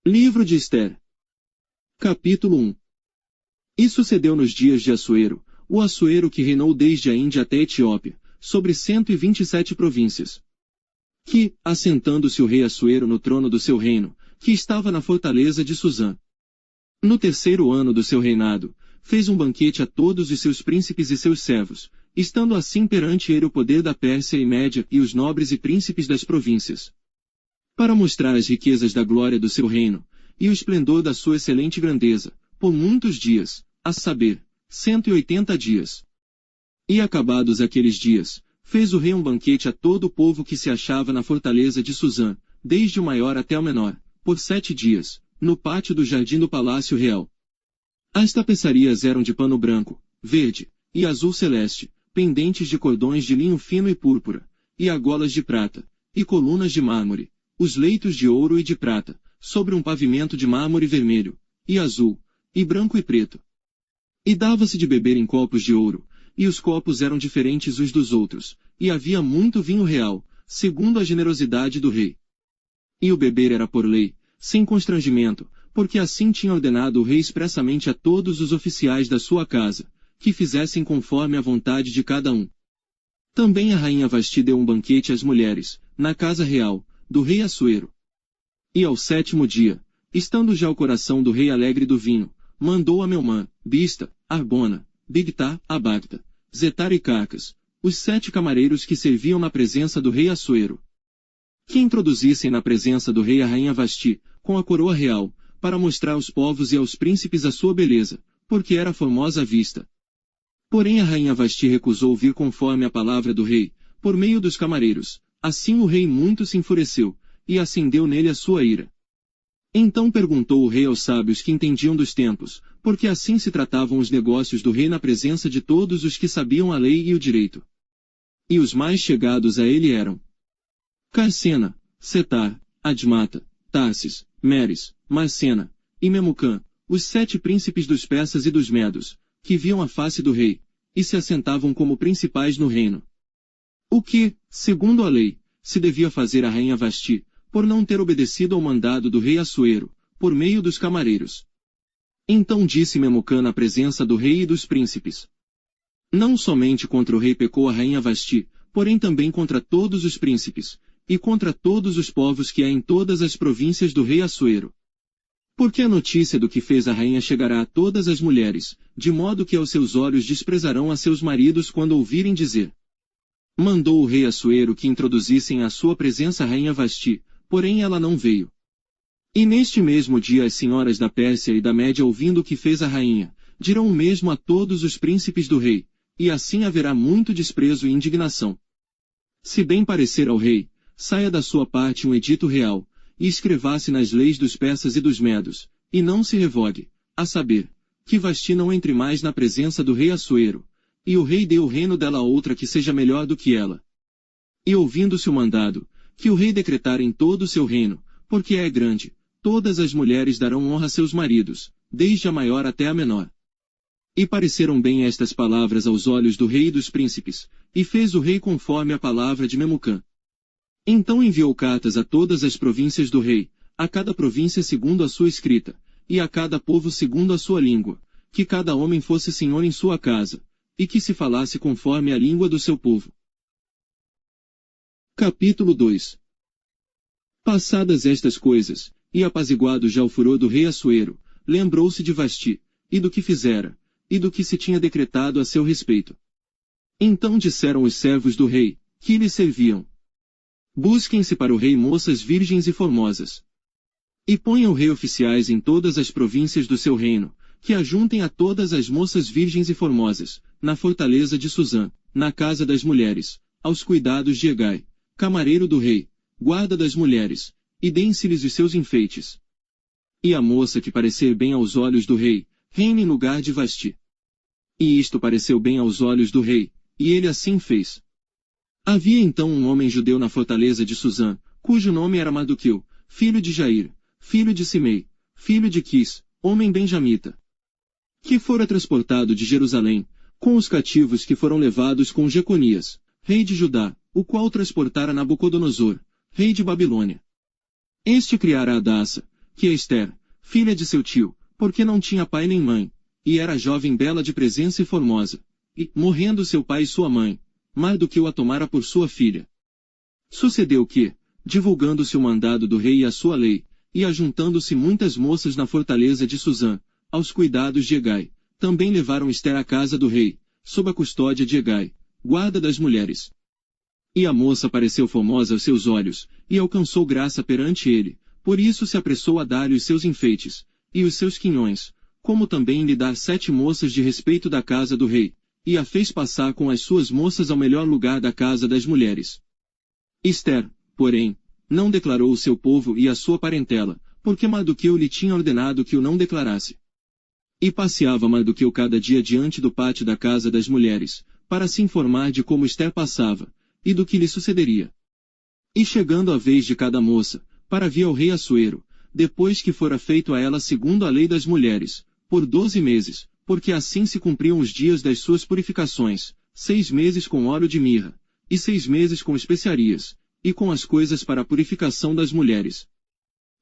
Livro de Ester. Capítulo 1. E sucedeu nos dias de Assuero, o Assuero que reinou desde a Índia até a Etiópia, sobre 127 províncias. Que, assentando-se o rei Assuero no trono do seu reino, que estava na fortaleza de Susã. No terceiro ano do seu reinado, fez um banquete a todos os seus príncipes e seus servos, estando assim perante ele o poder da Pérsia e Média e os nobres e príncipes das províncias. Para mostrar as riquezas da glória do seu reino, e o esplendor da sua excelente grandeza, por muitos dias, a saber, 180 dias. E acabados aqueles dias, fez o rei um banquete a todo o povo que se achava na fortaleza de Susã, desde o maior até o menor, por 7 dias, no pátio do jardim do palácio real. As tapeçarias eram de pano branco, verde, e azul celeste, pendentes de cordões de linho fino e púrpura, e argolas de prata, e colunas de mármore, os leitos de ouro e de prata, sobre um pavimento de mármore vermelho, e azul, e branco e preto. E dava-se de beber em copos de ouro, e os copos eram diferentes uns dos outros, e havia muito vinho real, segundo a generosidade do rei. E o beber era por lei, sem constrangimento, porque assim tinha ordenado o rei expressamente a todos os oficiais da sua casa, que fizessem conforme a vontade de cada um. Também a rainha Vasti deu um banquete às mulheres, na casa real, do rei Assuero. E ao 7º dia, estando já o coração do rei alegre do vinho, mandou a Melmã, Bista, Arbona, Bigtá, Abagta, Zetar e Carcas, os 7 camareiros que serviam na presença do rei Assuero, que introduzissem na presença do rei a rainha Vasti, com a coroa real, para mostrar aos povos e aos príncipes a sua beleza, porque era formosa à vista. Porém a rainha Vasti recusou vir conforme a palavra do rei, por meio dos camareiros. Assim o rei muito se enfureceu, e acendeu nele a sua ira. Então perguntou o rei aos sábios que entendiam dos tempos, porque assim se tratavam os negócios do rei na presença de todos os que sabiam a lei e o direito. E os mais chegados a ele eram Carcena, Setar, Admata, Tarsis, Meres, Marcena, e Memucã, os 7 príncipes dos persas e dos medos, que viam a face do rei, e se assentavam como principais no reino. O que, segundo a lei, se devia fazer a rainha Vasti, por não ter obedecido ao mandado do rei Assuero, por meio dos camareiros. Então disse Memucã na presença do rei e dos príncipes. Não somente contra o rei pecou a rainha Vasti, porém também contra todos os príncipes, e contra todos os povos que há em todas as províncias do rei Assuero. Porque a notícia do que fez a rainha chegará a todas as mulheres, de modo que aos seus olhos desprezarão a seus maridos quando ouvirem dizer. Mandou o rei Assuero que introduzissem à sua presença a rainha Vasti, porém ela não veio. E neste mesmo dia as senhoras da Pérsia e da Média, ouvindo o que fez a rainha, dirão o mesmo a todos os príncipes do rei, e assim haverá muito desprezo e indignação. Se bem parecer ao rei, saia da sua parte um edito real, e escreva-se nas leis dos persas e dos medos, e não se revogue, a saber, que Vasti não entre mais na presença do rei Assuero, e o rei dê o reino dela a outra que seja melhor do que ela. E ouvindo-se o mandado, que o rei decretar em todo o seu reino, porque é grande, todas as mulheres darão honra a seus maridos, desde a maior até a menor. E pareceram bem estas palavras aos olhos do rei e dos príncipes, e fez o rei conforme a palavra de Memucã. Então enviou cartas a todas as províncias do rei, a cada província segundo a sua escrita, e a cada povo segundo a sua língua, que cada homem fosse senhor em sua casa, e que se falasse conforme a língua do seu povo. Capítulo 2. Passadas estas coisas, e apaziguado já o furor do rei Assuero, lembrou-se de Vasti, e do que fizera, e do que se tinha decretado a seu respeito. Então disseram os servos do rei, que lhe serviam: busquem-se para o rei moças virgens e formosas. E ponha o rei oficiais em todas as províncias do seu reino, que ajuntem a todas as moças virgens e formosas, na fortaleza de Susã, na casa das mulheres, aos cuidados de Hegai, camareiro do rei, guarda das mulheres, e deem-se-lhes os seus enfeites. E a moça que parecer bem aos olhos do rei, reine em lugar de Vasti. E isto pareceu bem aos olhos do rei, e ele assim fez. Havia então um homem judeu na fortaleza de Susã, cujo nome era Mardoqueu, filho de Jair, filho de Simei, filho de Quis, homem benjamita, que fora transportado de Jerusalém, com os cativos que foram levados com Jeconias, rei de Judá, o qual transportara Nabucodonosor, rei de Babilônia. Este criara Adassa, que Ester, filha de seu tio, porque não tinha pai nem mãe, e era jovem bela de presença e formosa, e, morrendo seu pai e sua mãe, Mardoqueu a tomara por sua filha. Sucedeu que, divulgando-se o mandado do rei e a sua lei, e ajuntando-se muitas moças na fortaleza de Susã, aos cuidados de Hegai, também levaram Ester à casa do rei, sob a custódia de Hegai, guarda das mulheres. E a moça pareceu formosa aos seus olhos, e alcançou graça perante ele, por isso se apressou a dar-lhe os seus enfeites, e os seus quinhões, como também lhe dar 7 moças de respeito da casa do rei, e a fez passar com as suas moças ao melhor lugar da casa das mulheres. Ester, porém, não declarou o seu povo e a sua parentela, porque Mardoqueu lhe tinha ordenado que o não declarasse. E passeava Mardoqueu cada dia diante do pátio da casa das mulheres, para se informar de como Ester passava, e do que lhe sucederia. E chegando a vez de cada moça, para vir ao rei Assuero, depois que fora feito a ela segundo a lei das mulheres, por 12 meses, porque assim se cumpriam os dias das suas purificações, 6 meses com óleo de mirra, e 6 meses com especiarias, e com as coisas para a purificação das mulheres.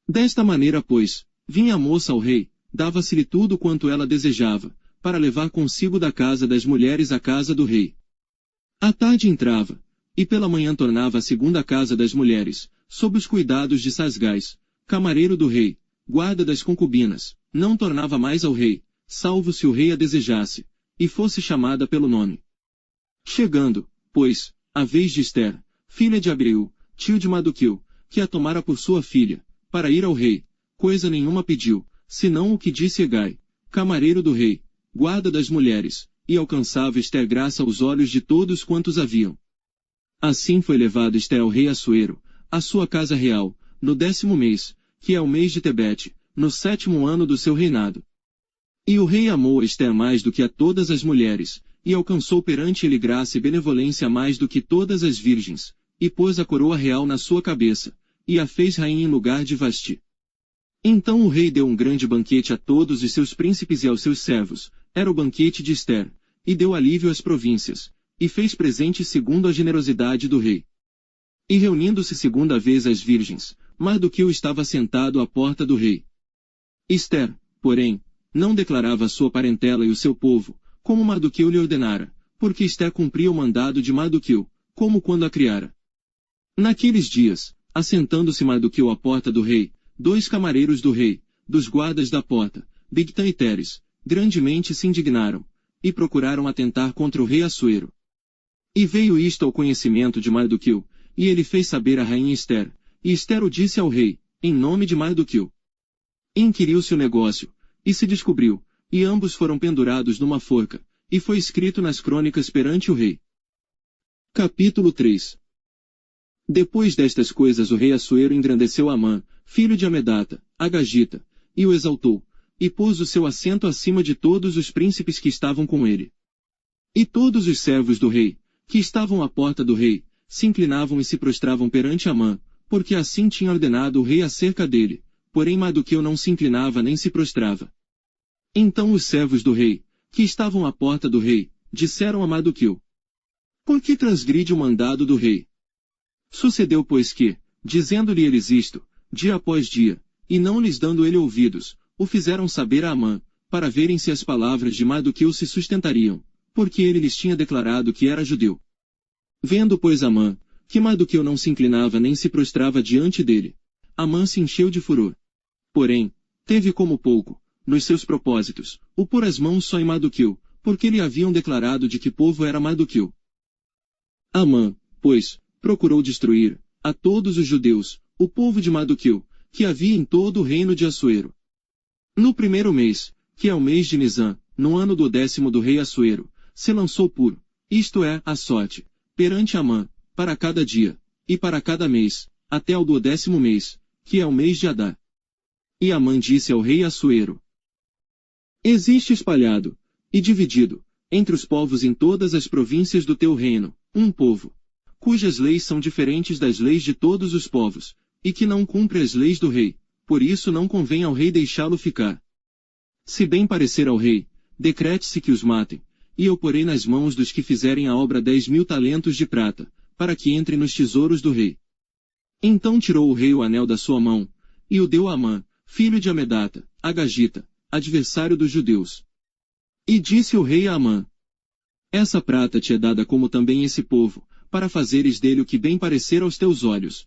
Desta maneira, pois, vinha a moça ao rei, dava-se-lhe tudo quanto ela desejava, para levar consigo da casa das mulheres à casa do rei. À tarde entrava, e pela manhã tornava à segunda casa das mulheres, sob os cuidados de Sasgás, camareiro do rei, guarda das concubinas, não tornava mais ao rei, salvo se o rei a desejasse, e fosse chamada pelo nome. Chegando, pois, a vez de Ester, filha de Abreu, tio de Mardoqueu, que a tomara por sua filha, para ir ao rei, coisa nenhuma pediu, senão o que disse Hegai, camareiro do rei, guarda das mulheres, e alcançava Ester graça aos olhos de todos quantos haviam. Assim foi levado Ester ao rei Assuero, à sua casa real, no 10º mês, que é o mês de Tebete, no 7º ano do seu reinado. E o rei amou a Ester mais do que a todas as mulheres, e alcançou perante ele graça e benevolência mais do que todas as virgens, e pôs a coroa real na sua cabeça, e a fez rainha em lugar de Vasti. Então o rei deu um grande banquete a todos os seus príncipes e aos seus servos, era o banquete de Ester, e deu alívio às províncias, e fez presente segundo a generosidade do rei. E reunindo-se segunda vez as virgens, Mardoqueu estava sentado à porta do rei. Ester, porém, não declarava a sua parentela e o seu povo, como Mardoqueu lhe ordenara, porque Ester cumpria o mandado de Mardoqueu, como quando a criara. Naqueles dias, assentando-se Mardoqueu à porta do rei, 2 camareiros do rei, dos guardas da porta, Bigtã e Teres, grandemente se indignaram, e procuraram atentar contra o rei Assuero. E veio isto ao conhecimento de Mardoqueu, e ele fez saber à rainha Ester, e Ester o disse ao rei, em nome de Mardoqueu. Inquiriu-se o negócio, e se descobriu, e ambos foram pendurados numa forca, e foi escrito nas crônicas perante o rei. Capítulo 3. Depois destas coisas o rei Assuero engrandeceu Amã, filho de Amedata, Agagita, e o exaltou, e pôs o seu assento acima de todos os príncipes que estavam com ele. E todos os servos do rei, que estavam à porta do rei, se inclinavam e se prostravam perante Amã, porque assim tinha ordenado o rei acerca dele, porém Mardoqueu não se inclinava nem se prostrava. Então os servos do rei, que estavam à porta do rei, disseram a Mardoqueu: por que transgride o mandado do rei? Sucedeu pois que, dizendo-lhe eles isto, dia após dia, e não lhes dando ele ouvidos, o fizeram saber a Amã, para verem se as palavras de Mardoqueu se sustentariam, porque ele lhes tinha declarado que era judeu. Vendo pois Amã, que Mardoqueu não se inclinava nem se prostrava diante dele, Amã se encheu de furor. Porém, teve como pouco, nos seus propósitos, o pôr as mãos só em Mardoqueu, porque lhe haviam declarado de que povo era Mardoqueu. Amã, pois, procurou destruir, a todos os judeus, o povo de Mardoqueu, que havia em todo o reino de Assuero. No 1º mês, que é o mês de Nisã, no ano do 10º do rei Assuero, se lançou puro, isto é, a sorte, perante Amã, para cada dia, e para cada mês, até ao do 10º mês, que é o mês de Adar. E Amã disse ao rei Assuero: existe espalhado, e dividido, entre os povos em todas as províncias do teu reino, um povo, cujas leis são diferentes das leis de todos os povos, e que não cumpre as leis do rei, por isso não convém ao rei deixá-lo ficar. Se bem parecer ao rei, decrete-se que os matem, e eu porei nas mãos dos que fizerem a obra 10.000 talentos de prata, para que entre nos tesouros do rei. Então tirou o rei o anel da sua mão, e o deu a Amã, filho de Amedata, Agagita, adversário dos judeus. E disse o rei a Amã: essa prata te é dada como também esse povo, para fazeres dele o que bem parecer aos teus olhos.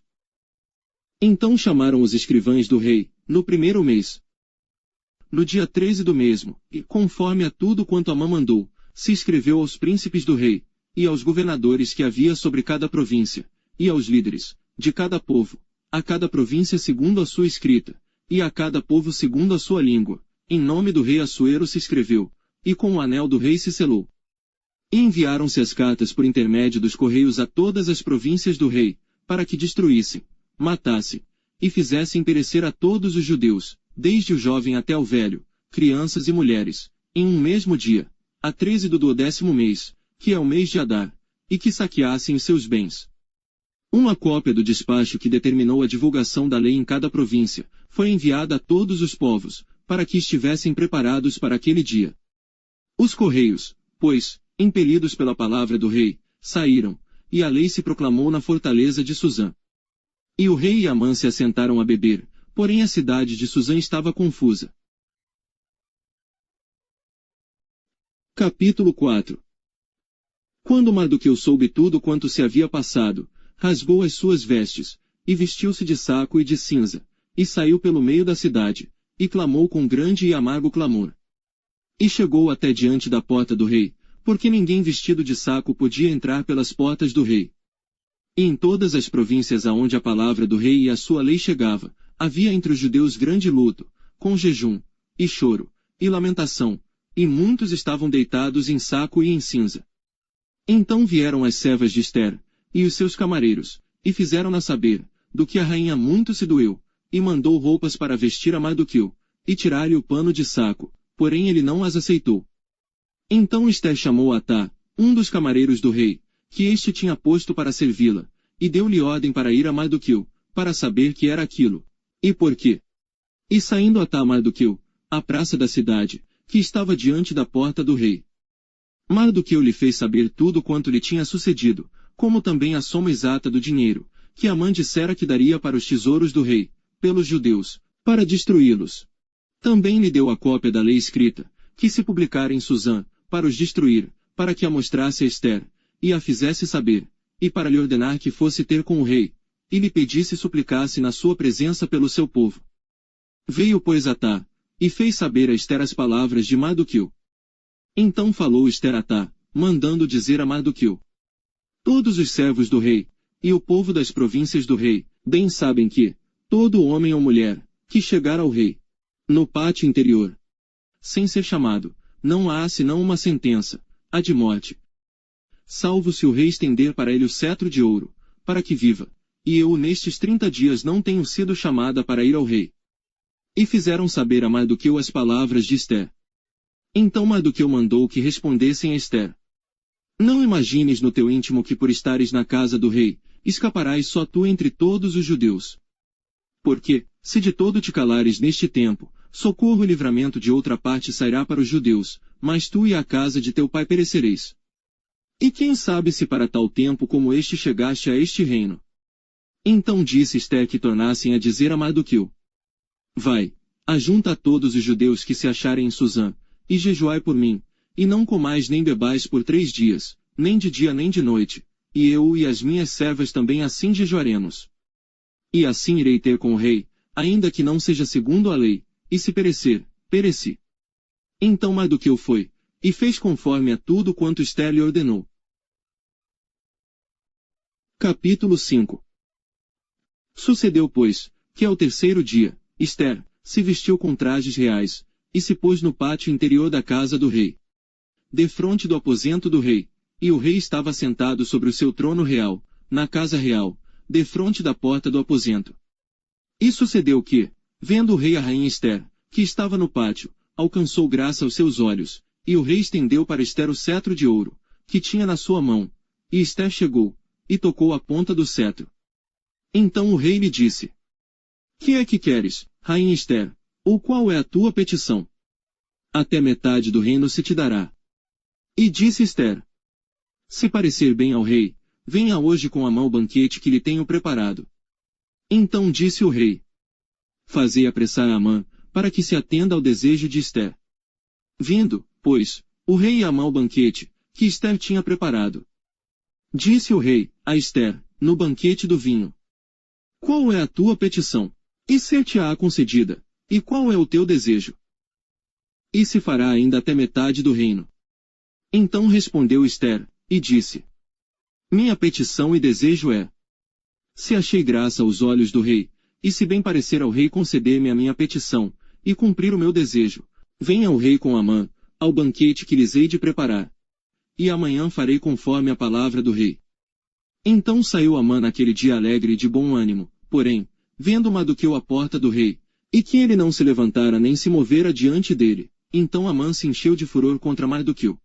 Então chamaram os escrivães do rei, no primeiro mês, no dia 13 do mesmo, e, conforme a tudo quanto Amã mandou, se escreveu aos príncipes do rei, e aos governadores que havia sobre cada província, e aos líderes, de cada povo, a cada província segundo a sua escrita, e a cada povo segundo a sua língua, em nome do rei Assuero se escreveu, e com o anel do rei se selou. E enviaram-se as cartas por intermédio dos correios a todas as províncias do rei, para que destruíssem, matassem, e fizessem perecer a todos os judeus, desde o jovem até o velho, crianças e mulheres, em um mesmo dia, a 13 do 12º mês, que é o mês de Adar, e que saqueassem os seus bens. Uma cópia do despacho que determinou a divulgação da lei em cada província, foi enviada a todos os povos, para que estivessem preparados para aquele dia. Os correios, pois, impelidos pela palavra do rei, saíram, e a lei se proclamou na fortaleza de Suzã. E o rei e Amã se assentaram a beber, porém a cidade de Suzã estava confusa. Capítulo 4. Quando Mardoqueu soube tudo quanto se havia passado, rasgou as suas vestes, e vestiu-se de saco e de cinza, e saiu pelo meio da cidade, e clamou com grande e amargo clamor. E chegou até diante da porta do rei, porque ninguém vestido de saco podia entrar pelas portas do rei. E em todas as províncias aonde a palavra do rei e a sua lei chegava, havia entre os judeus grande luto, com jejum, e choro, e lamentação, e muitos estavam deitados em saco e em cinza. Então vieram as servas de Ester, e os seus camareiros, e fizeram-na saber, do que a rainha muito se doeu, e mandou roupas para vestir a Mardoqueu, e tirar-lhe o pano de saco, porém ele não as aceitou. Então Ester chamou Atá, um dos camareiros do rei, que este tinha posto para servi-la, e deu-lhe ordem para ir a Mardoqueu, para saber que era aquilo, e por quê. E saindo Atá a Mardoqueu, à praça da cidade, que estava diante da porta do rei. Mardoqueu lhe fez saber tudo quanto lhe tinha sucedido, como também a soma exata do dinheiro, que Amã dissera que daria para os tesouros do rei, pelos judeus, para destruí-los. Também lhe deu a cópia da lei escrita, que se publicara em Suzã, para os destruir, para que a mostrasse a Ester, e a fizesse saber, e para lhe ordenar que fosse ter com o rei, e lhe pedisse e suplicasse na sua presença pelo seu povo. Veio pois Atá, e fez saber a Ester as palavras de Mardoqueu. Então falou Ester a Atá, mandando dizer a Mardoqueu: todos os servos do rei, e o povo das províncias do rei, bem sabem que, todo homem ou mulher, que chegar ao rei, no pátio interior, sem ser chamado, não há senão uma sentença, a de morte. Salvo se o rei estender para ele o cetro de ouro, para que viva, e eu nestes 30 dias não tenho sido chamada para ir ao rei. E fizeram saber a Mardoqueu as palavras de Ester. Então Mardoqueu mandou que respondessem a Ester: não imagines no teu íntimo que por estares na casa do rei, escaparás só tu entre todos os judeus. Porque, se de todo te calares neste tempo, socorro e livramento de outra parte sairá para os judeus, mas tu e a casa de teu pai perecereis. E quem sabe se para tal tempo como este chegaste a este reino? Então disse Ester que tornassem a dizer a Mardoqueu: vai, ajunta a todos os judeus que se acharem em Suzã, e jejuai por mim, e não comais nem bebais por 3 dias, nem de dia nem de noite, e eu e as minhas servas também assim jejuaremos. E assim irei ter com o rei, ainda que não seja segundo a lei, e se perecer, pereci. Então Mardoqueu foi, e fez conforme a tudo quanto Ester lhe ordenou. Capítulo 5. Sucedeu, pois, que ao 3º dia, Ester se vestiu com trajes reais, e se pôs no pátio interior da casa do rei, defronte do aposento do rei, e o rei estava sentado sobre o seu trono real, na casa real, defronte da porta do aposento. E sucedeu que, vendo o rei a rainha Ester, que estava no pátio, alcançou graça aos seus olhos, e o rei estendeu para Ester o cetro de ouro, que tinha na sua mão, e Ester chegou, e tocou a ponta do cetro. Então o rei lhe disse: que é que queres, rainha Ester, ou qual é a tua petição? Até metade do reino se te dará. E disse Ester: se parecer bem ao rei, venha hoje com Amã o banquete que lhe tenho preparado. Então disse o rei: Fazei apressar a Amã, para que se atenda ao desejo de Ester. Vindo, pois, o rei e Amã ao banquete, que Ester tinha preparado. Disse o rei, a Ester, no banquete do vinho: qual é a tua petição? E ser-te-á concedida. E qual é o teu desejo? E se fará ainda até metade do reino. Então respondeu Ester, e disse: minha petição e desejo é: se achei graça aos olhos do rei, e se bem parecer ao rei conceder-me a minha petição, e cumprir o meu desejo, venha o rei com Amã, ao banquete que lhes hei de preparar. E amanhã farei conforme a palavra do rei. Então saiu Amã naquele dia alegre e de bom ânimo, porém, vendo Mardoqueu à porta do rei, e que ele não se levantara nem se movera diante dele, então Amã se encheu de furor contra Mardoqueu.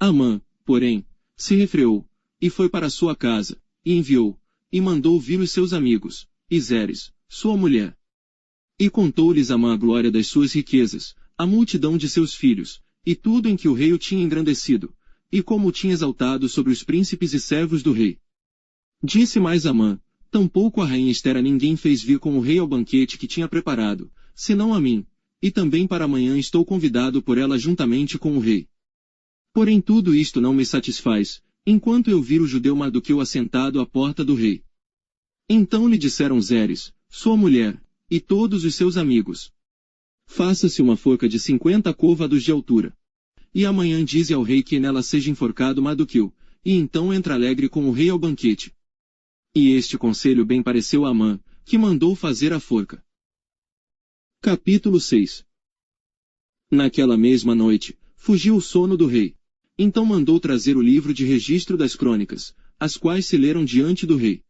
Amã, porém, se refreou, e foi para sua casa, e enviou, e mandou vir os seus amigos, e Zeres, sua mulher. E contou-lhes Amã a glória das suas riquezas, a multidão de seus filhos, e tudo em que o rei o tinha engrandecido, e como o tinha exaltado sobre os príncipes e servos do rei. Disse mais Amã: tampouco a rainha Ester a ninguém fez vir com o rei ao banquete que tinha preparado, senão a mim, e também para amanhã estou convidado por ela juntamente com o rei. Porém tudo isto não me satisfaz, enquanto eu vir o judeu Mardoqueu assentado à porta do rei. Então lhe disseram Zeres, sua mulher, e todos os seus amigos: faça-se uma forca de 50 côvados de altura. E amanhã dize ao rei que nela seja enforcado Mardoqueu, e então entra alegre com o rei ao banquete. E este conselho bem pareceu a Amã, que mandou fazer a forca. Capítulo 6. Naquela mesma noite, fugiu o sono do rei. Então mandou trazer o livro de registro das crônicas, as quais se leram diante do rei.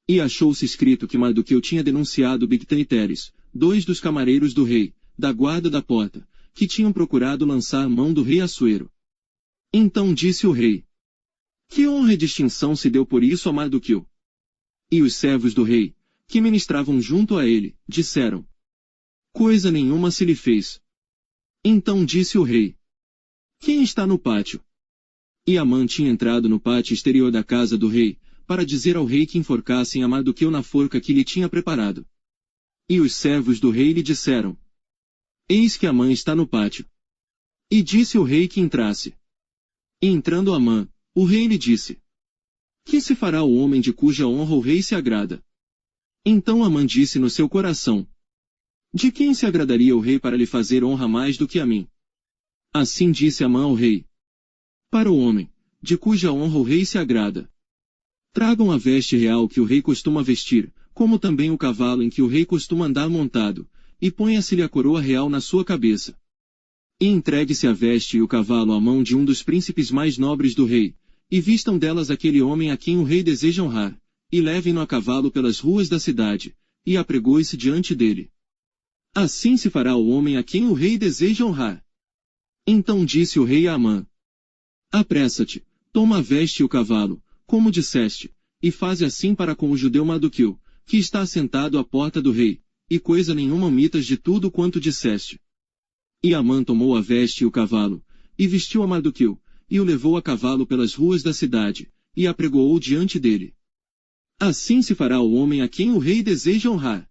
E achou-se escrito que Mardoqueu tinha denunciado Bigtã e Teres, 2 dos camareiros do rei, da guarda da porta, que tinham procurado lançar mão do rei Assuero. Então disse o rei: que honra e distinção se deu por isso a Mardoqueu? E os servos do rei, que ministravam junto a ele, disseram: coisa nenhuma se lhe fez. Então disse o rei: quem está no pátio? E Amã tinha entrado no pátio exterior da casa do rei, para dizer ao rei que enforcassem a Mardoqueu na forca que lhe tinha preparado. E os servos do rei lhe disseram: eis que Amã está no pátio. E disse o rei que entrasse. E entrando Amã, o rei lhe disse: que se fará o homem de cuja honra o rei se agrada? Então Amã disse no seu coração: de quem se agradaria o rei para lhe fazer honra mais do que a mim? Assim disse Amã ao rei: para o homem, de cuja honra o rei se agrada. Tragam a veste real que o rei costuma vestir, como também o cavalo em que o rei costuma andar montado, e ponha-se-lhe a coroa real na sua cabeça. E entregue-se a veste e o cavalo à mão de um dos príncipes mais nobres do rei, e vistam delas aquele homem a quem o rei deseja honrar, e levem-no a cavalo pelas ruas da cidade, e apregoe-se diante dele. Assim se fará o homem a quem o rei deseja honrar. Então disse o rei a Amã: apressa-te, toma a veste e o cavalo, como disseste, e faze assim para com o judeu Mardoqueu, que está assentado à porta do rei, e coisa nenhuma omitas de tudo quanto disseste. E Amã tomou a veste e o cavalo, e vestiu a Mardoqueu, e o levou a cavalo pelas ruas da cidade, e apregoou diante dele. Assim se fará o homem a quem o rei deseja honrar.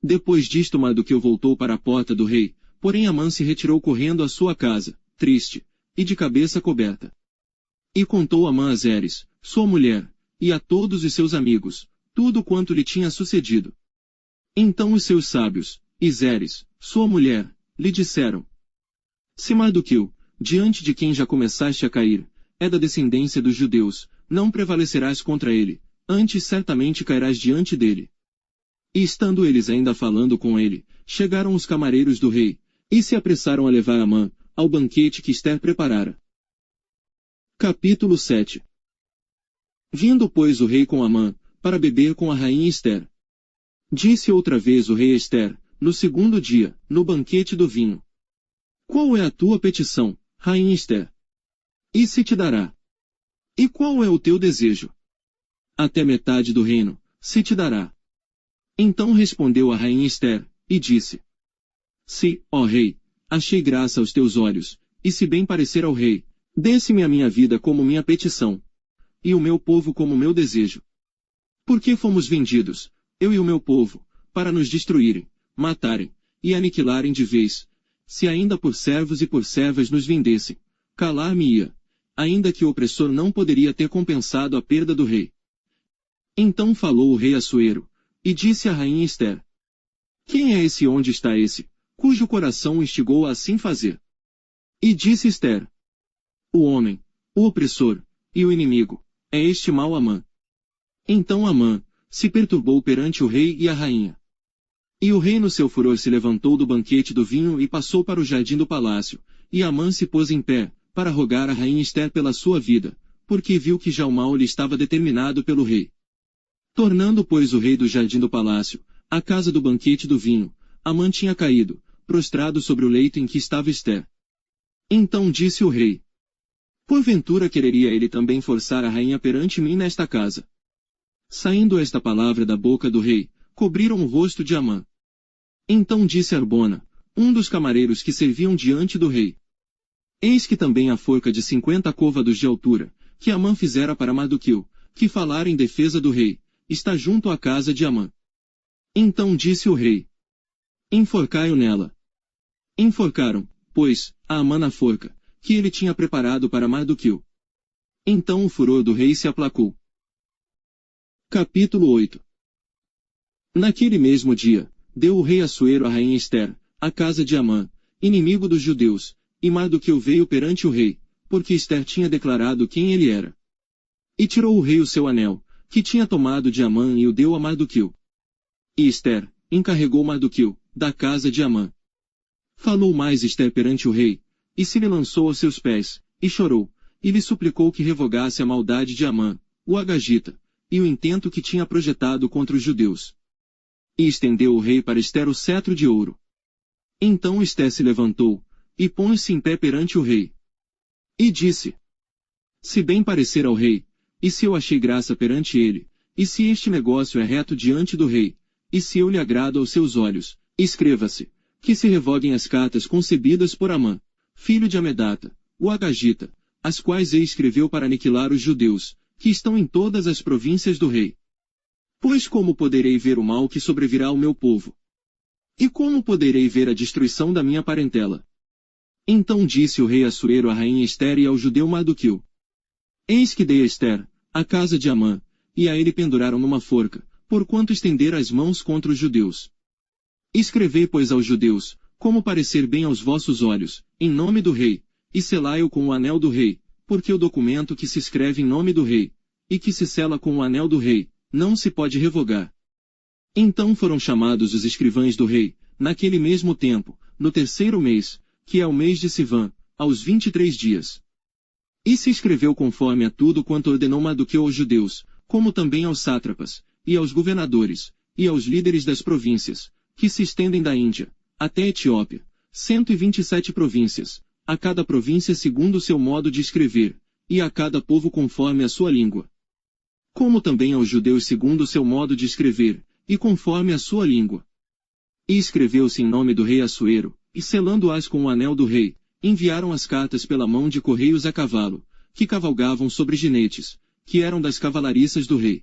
Depois disto Mardoqueu voltou para a porta do rei, porém Amã se retirou correndo à sua casa, triste, e de cabeça coberta. E contou Amã a Zeres, sua mulher, e a todos os seus amigos, tudo quanto lhe tinha sucedido. Então os seus sábios, e Zeres, sua mulher, lhe disseram: se Mardoqueu, diante de quem já começaste a cair, é da descendência dos judeus, não prevalecerás contra ele, antes certamente cairás diante dele. E estando eles ainda falando com ele, chegaram os camareiros do rei, e se apressaram a levar Amã, ao banquete que Ester preparara. Capítulo 7. Vindo pois o rei com Amã, para beber com a rainha Ester. Disse outra vez o rei a Ester, no segundo dia, no banquete do vinho: qual é a tua petição, rainha Ester? E se te dará? E qual é o teu desejo? Até metade do reino, se te dará. Então respondeu a rainha Ester, e disse: se, ó rei, achei graça aos teus olhos, e se bem parecer ao rei, dê-se-me a minha vida como minha petição, e o meu povo como meu desejo. Porque fomos vendidos, eu e o meu povo, para nos destruírem. matarem, e aniquilarem de vez. Se ainda por servos e por servas nos vendessem, calar-me-ia, ainda que o opressor não poderia ter compensado a perda do rei. Então falou o rei Assuero, e disse à rainha Ester: Quem é esse onde está esse, cujo coração o instigou a assim fazer? E disse Ester: O homem, o opressor, e o inimigo, é este mau Amã. Então Amã se perturbou perante o rei e a rainha. E o rei no seu furor se levantou do banquete do vinho e passou para o jardim do palácio, e Amã se pôs em pé, para rogar a rainha Ester pela sua vida, porque viu que já o mal lhe estava determinado pelo rei. Tornando, pois, o rei do jardim do palácio, à casa do banquete do vinho, Amã tinha caído, prostrado sobre o leito em que estava Ester. Então disse o rei: Porventura quereria ele também forçar a rainha perante mim nesta casa? Saindo esta palavra da boca do rei, cobriram o rosto de Amã. Então disse Arbona, um dos camareiros que serviam diante do rei: Eis que também a forca de 50 côvados de altura, que Amã fizera para Mardoqueu, que falara em defesa do rei, está junto à casa de Amã. Então disse o rei: Enforcai-o nela. Enforcaram, pois, a Amã na forca, que ele tinha preparado para Mardoqueu. Então o furor do rei se aplacou. Capítulo 8. Naquele mesmo dia, deu o rei Assuero à rainha Ester, à casa de Amã, inimigo dos judeus, e Mardoqueu veio perante o rei, porque Ester tinha declarado quem ele era. E tirou o rei o seu anel, que tinha tomado de Amã e o deu a Mardoqueu. E Ester encarregou Mardoqueu, da casa de Amã. Falou mais Ester perante o rei, e se lhe lançou aos seus pés, e chorou, e lhe suplicou que revogasse a maldade de Amã, o agagita, e o intento que tinha projetado contra os judeus. E estendeu o rei para Ester o cetro de ouro. Então Ester se levantou, e pôs-se em pé perante o rei. E disse: Se bem parecer ao rei, e se eu achei graça perante ele, e se este negócio é reto diante do rei, e se eu lhe agrado aos seus olhos, escreva-se, que se revoguem as cartas concebidas por Amã, filho de Amedata, o agagita, as quais ele escreveu para aniquilar os judeus, que estão em todas as províncias do rei. Pois como poderei ver o mal que sobrevirá ao meu povo? E como poderei ver a destruição da minha parentela? Então disse o rei Assuero à rainha Ester e ao judeu Mardoqueu: Eis que dei a Ester, a casa de Amã, e a ele penduraram numa forca, porquanto estendera as mãos contra os judeus. Escrevei, pois, aos judeus, como parecer bem aos vossos olhos, em nome do rei, e selai-o com o anel do rei, porque o documento que se escreve em nome do rei, e que se sela com o anel do rei, não se pode revogar. Então foram chamados os escrivães do rei, naquele mesmo tempo, no 3º mês, que é o mês de Sivan, aos 23 dias. E se escreveu conforme a tudo quanto ordenou Mardoqueu aos judeus, como também aos sátrapas, e aos governadores, e aos líderes das províncias, que se estendem da Índia, até a Etiópia, 127 províncias, a cada província segundo o seu modo de escrever, e a cada povo conforme a sua língua. Como também aos judeus segundo o seu modo de escrever, e conforme a sua língua. E escreveu-se em nome do rei Assuero, e selando-as com o anel do rei, enviaram as cartas pela mão de correios a cavalo, que cavalgavam sobre jinetes, que eram das cavalariças do rei.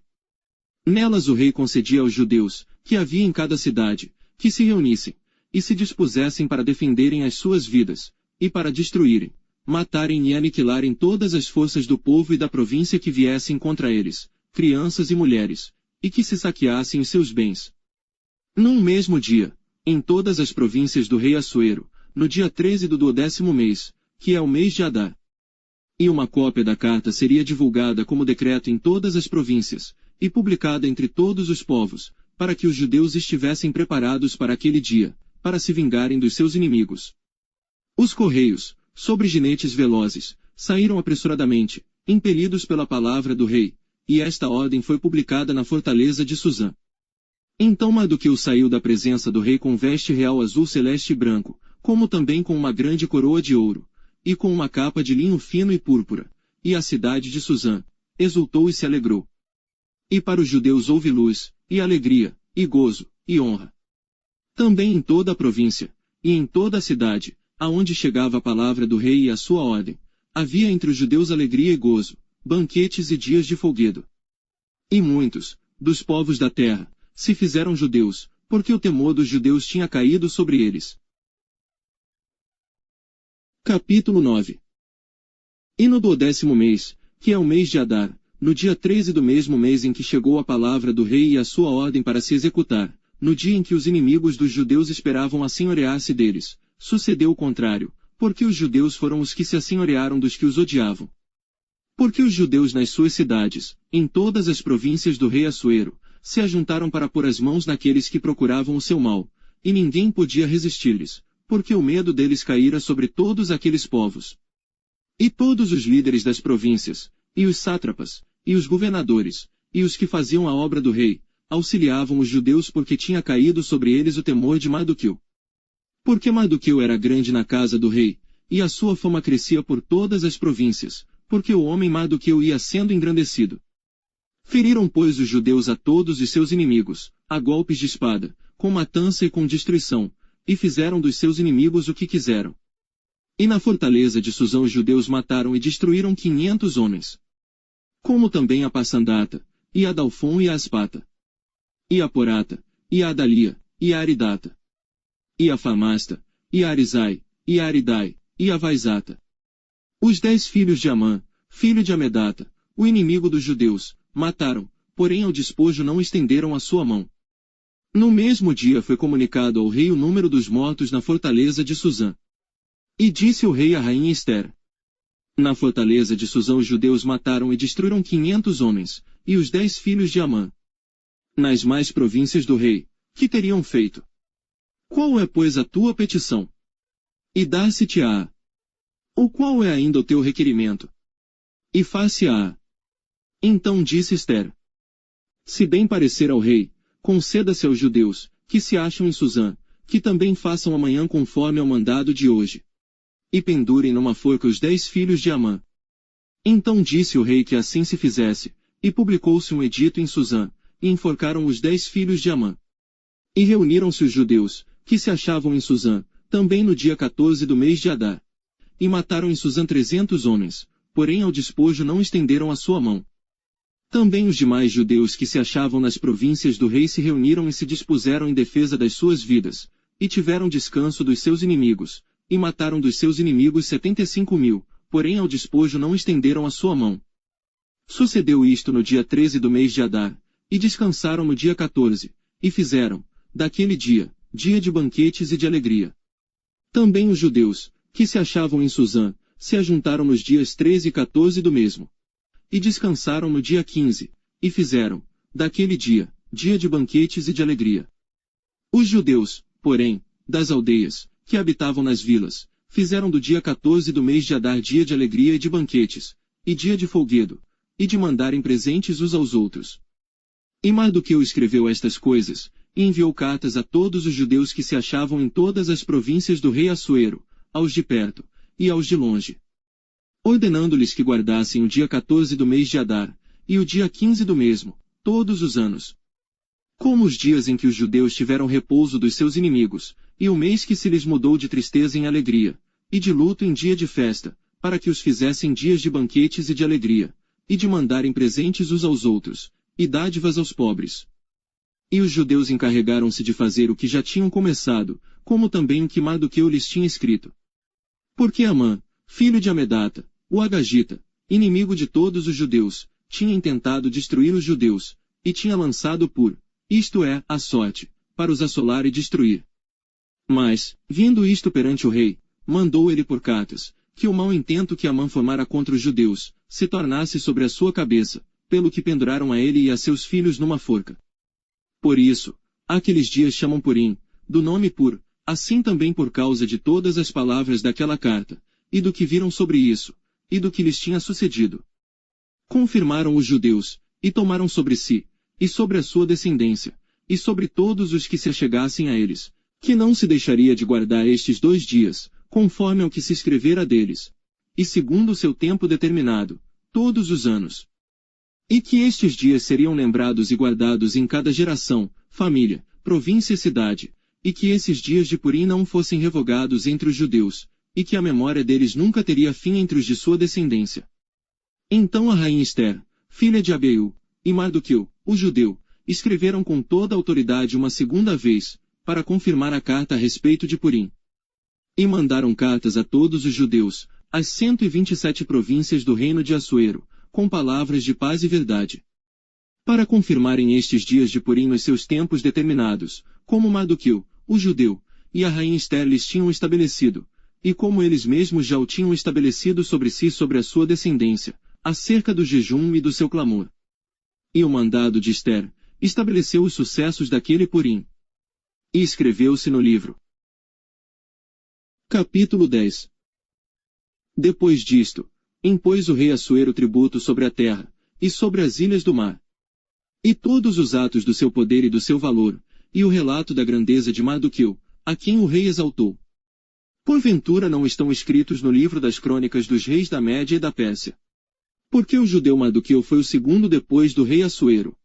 Nelas o rei concedia aos judeus, que havia em cada cidade, que se reunissem, e se dispusessem para defenderem as suas vidas, e para destruírem, matarem e aniquilarem todas as forças do povo e da província que viessem contra eles, crianças e mulheres, e que se saqueassem os seus bens. Num mesmo dia, em todas as províncias do rei Assuero, no dia 13 do 12º mês, que é o mês de Adar. E uma cópia da carta seria divulgada como decreto em todas as províncias, e publicada entre todos os povos, para que os judeus estivessem preparados para aquele dia, para se vingarem dos seus inimigos. Os correios, sobre jinetes velozes, saíram apressuradamente, impelidos pela palavra do rei, e esta ordem foi publicada na fortaleza de Suzã. Então Mardoqueu saiu da presença do rei com veste real azul celeste e branco, como também com uma grande coroa de ouro, e com uma capa de linho fino e púrpura, e a cidade de Suzã exultou e se alegrou. E para os judeus houve luz, e alegria, e gozo, e honra. Também em toda a província, e em toda a cidade, aonde chegava a palavra do rei e a sua ordem, havia entre os judeus alegria e gozo, banquetes e dias de folguedo. E muitos, dos povos da terra, se fizeram judeus, porque o temor dos judeus tinha caído sobre eles. Capítulo 9. E no 12º mês, que é o mês de Adar, no dia 13 do mesmo mês em que chegou a palavra do rei e a sua ordem para se executar, no dia em que os inimigos dos judeus esperavam assenhorear-se deles, sucedeu o contrário, porque os judeus foram os que se assenhorearam dos que os odiavam. Porque os judeus nas suas cidades, em todas as províncias do rei Assuero, se ajuntaram para pôr as mãos naqueles que procuravam o seu mal, e ninguém podia resistir-lhes, porque o medo deles caíra sobre todos aqueles povos. E todos os líderes das províncias, e os sátrapas, e os governadores, e os que faziam a obra do rei, auxiliavam os judeus porque tinha caído sobre eles o temor de Mardoqueu. Porque Mardoqueu era grande na casa do rei, e a sua fama crescia por todas as províncias, porque o homem Mardoqueu ia sendo engrandecido. Feriram, pois, os judeus a todos os seus inimigos, a golpes de espada, com matança e com destruição, e fizeram dos seus inimigos o que quiseram. E na fortaleza de Susã os judeus mataram e destruíram 500 homens. Como também a Passandata, e a Dalfon e a Aspata, e a Porata, e a Adalia, e a Aridata, e a Famasta, e a Arizai, e a Aridai, e a Vaizata. Os 10 filhos de Amã, filho de Amedata, o inimigo dos judeus, mataram, porém ao despojo não estenderam a sua mão. No mesmo dia foi comunicado ao rei o número dos mortos na fortaleza de Susã. E disse o rei à rainha Ester: na fortaleza de Susã os judeus mataram e destruíram 500 homens, e os 10 filhos de Amã. Nas mais províncias do rei, que teriam feito? Qual é, pois, a tua petição? E dar-se-te-á. Ou qual é ainda o teu requerimento? E far-se-á. Então disse Ester: se bem parecer ao rei, conceda-se aos judeus, que se acham em Susã, que também façam amanhã conforme ao mandado de hoje. E pendurem numa forca os 10 filhos de Amã. Então disse o rei que assim se fizesse, e publicou-se um edito em Susã, e enforcaram os 10 filhos de Amã. E reuniram-se os judeus, que se achavam em Susã, também no dia 14 do mês de Adar. E mataram em Susã 300 homens, porém ao despojo não estenderam a sua mão. Também os demais judeus que se achavam nas províncias do rei se reuniram e se dispuseram em defesa das suas vidas, e tiveram descanso dos seus inimigos, e mataram dos seus inimigos 75.000, porém ao despojo não estenderam a sua mão. Sucedeu isto no dia 13 do mês de Adar, e descansaram no dia 14, e fizeram, daquele dia, dia de banquetes e de alegria. Também os judeus, que se achavam em Susã, se ajuntaram nos dias 13 e 14 do mesmo. E descansaram no dia 15, e fizeram, daquele dia, dia de banquetes e de alegria. Os judeus, porém, das aldeias, que habitavam nas vilas, fizeram do dia 14 do mês de Adar dia de alegria e de banquetes, e dia de folguedo, e de mandarem presentes uns aos outros. E Mardoqueu escreveu estas coisas, e enviou cartas a todos os judeus que se achavam em todas as províncias do rei Assuero, aos de perto, e aos de longe, ordenando-lhes que guardassem o dia 14 do mês de Adar, e o dia 15 do mesmo, todos os anos, como os dias em que os judeus tiveram repouso dos seus inimigos, e o mês que se lhes mudou de tristeza em alegria, e de luto em dia de festa, para que os fizessem dias de banquetes e de alegria, e de mandarem presentes uns aos outros, e dádivas aos pobres. E os judeus encarregaram-se de fazer o que já tinham começado, como também o que Mardoqueu lhes tinha escrito. Porque Amã, filho de Amedata, o Agagita, inimigo de todos os judeus, tinha intentado destruir os judeus, e tinha lançado isto é, a sorte, para os assolar e destruir. Mas, vindo isto perante o rei, mandou ele por cartas, que o mau intento que Amã formara contra os judeus, se tornasse sobre a sua cabeça, pelo que penduraram a ele e a seus filhos numa forca. Por isso, aqueles dias chamam Purim, do nome assim também por causa de todas as palavras daquela carta, e do que viram sobre isso, e do que lhes tinha sucedido. Confirmaram os judeus, e tomaram sobre si, e sobre a sua descendência, e sobre todos os que se achegassem a eles, que não se deixaria de guardar estes 2 dias, conforme ao que se escrevera deles, e segundo o seu tempo determinado, todos os anos. E que estes dias seriam lembrados e guardados em cada geração, família, província e cidade, e que esses dias de Purim não fossem revogados entre os judeus, e que a memória deles nunca teria fim entre os de sua descendência. Então a rainha Ester, filha de Abiú, e Mardoqueu, o judeu, escreveram com toda a autoridade uma segunda vez, para confirmar a carta a respeito de Purim. E mandaram cartas a todos os judeus, às 127 províncias do reino de Assuero, com palavras de paz e verdade. Para confirmarem estes dias de Purim nos seus tempos determinados, como Mardoqueu, o judeu, e a rainha Ester lhes tinham estabelecido, e como eles mesmos já o tinham estabelecido sobre si e sobre a sua descendência, acerca do jejum e do seu clamor. E o mandado de Ester estabeleceu os sucessos daquele Purim. E escreveu-se no livro. Capítulo 10. Depois disto, impôs o rei Assuero tributo sobre a terra, e sobre as ilhas do mar. E todos os atos do seu poder e do seu valor, e o relato da grandeza de Mardoqueu, a quem o rei exaltou. Porventura não estão escritos no livro das crônicas dos reis da Média e da Pérsia. Porque o judeu Mardoqueu foi o segundo depois do rei Assuero,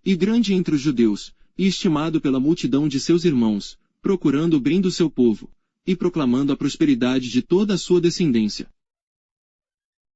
e grande entre os judeus, e estimado pela multidão de seus irmãos, procurando o bem do seu povo, e proclamando a prosperidade de toda a sua descendência.